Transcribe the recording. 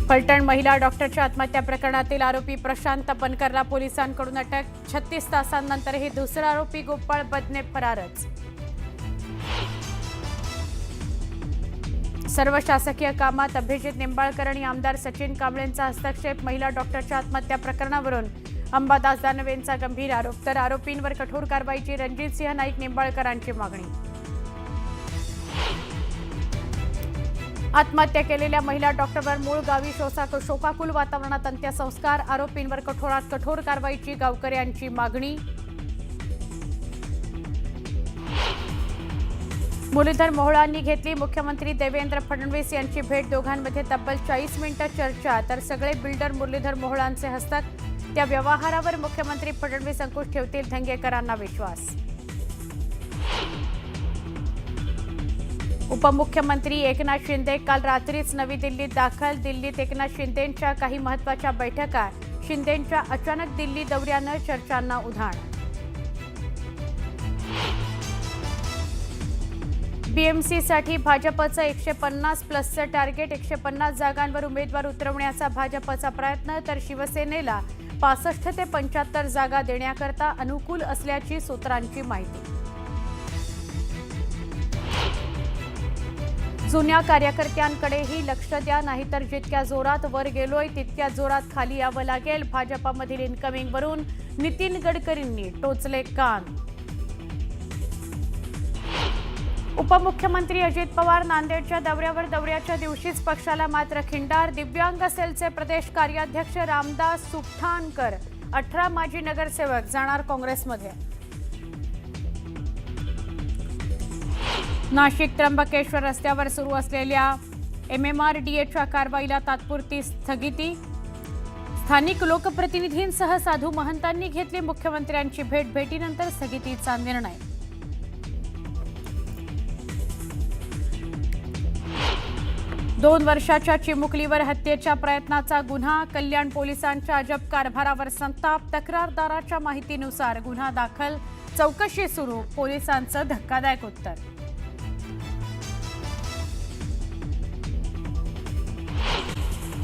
फलटण महिला डॉक्टरच्या आत्महत्या प्रकरणातील आरोपी प्रशांत बनकरला पोलिसांकडून अटक. 36 तासांनंतरही दुसरा आरोपी गोपाळ बदने फरारच. सर्व शासकीय कामात अभिजित निंबाळकर आणि आमदार सचिन कांबळेंचा हस्तक्षेप. महिला डॉक्टरच्या आत्महत्या प्रकरणावरून अंबादास दानवेंचा गंभीर आरोप. तर आरोपींवर कठोर कारवाईची रणजितसिंह नाईक निंबाळकरांची मागणी. आत्महत्या केलेल्या महिला डॉक्टरवर मूळ गावी शोकाकुल वातावरणात अंत्यसंस्कार. आरोपींवर कठोरात कठोर कारवाईची गावकऱ्यांची मागणी. मुरलीधर मोहोळांनी घेतली मुख्यमंत्री देवेंद्र फडणवीस यांची भेट. दोघांमध्ये तब्बल 40 मिनिटं चर्चा. तर सगळे बिल्डर मुरलीधर मोहोळांचे हस्तक. त्या व्यवहारावर मुख्यमंत्री फडणवीस अंकुश ठेवतील, धंगेकरांना विश्वास. उपमुख्यमंत्री एकनाथ शिंदे काल रात्रीच नवी दिल्लीत दाखल. दिल्लीत एकनाथ शिंदेंच्या काही महत्त्वाच्या बैठका. शिंदेंच्या अचानक दिल्ली दौऱ्यानं चर्चांना उधाण. बीएमसीसाठी भाजपचं 150+ टार्गेट. 150 जागांवर उमेदवार उतरवण्याचा भाजपचा प्रयत्न. तर शिवसेनेला 65 ते 75 जागा देण्याकरता अनुकूल असल्याची सूत्रांची माहिती. जुन्या कार्यकर्त्यांकडेही लक्ष द्या, नाहीतर जितक्या जोरात वर गेलोय तितक्या जोरात खाली यावं लागेल. भाजपामधील इन्कमिंगवरून नितीन गडकरींनी टोचले कान. उपमुख्यमंत्री अजित पवार नांदेडच्या दौऱ्यावर. दौऱ्याच्या दिवशीच पक्षाला मात्र खिंडार. दिव्यांग सेलचे प्रदेश कार्याध्यक्ष रामदास सुपठाणकर 18 माजी नगरसेवक जाणार काँग्रेसमध्ये. नाशिक त्र्यंबकेश्वर रस्त्यावर सुरू असलेल्या MMRDAच्या कारवाईला तात्पुरती स्थगिती. स्थानिक लोकप्रतिनिधींसह साधू महंतांनी घेतली मुख्यमंत्र्यांची भेट. भेटीनंतर स्थगितीचा निर्णय. दोन वर्षाच्या चिमुकलीवर हत्येच्या प्रयत्नाचा गुन्हा. कल्याण पोलिसांच्या अजब कारभारावर संताप. तक्रारदाराच्या माहितीनुसार गुन्हा दाखल, चौकशी सुरू. पोलिसांचं धक्कादायक उत्तर.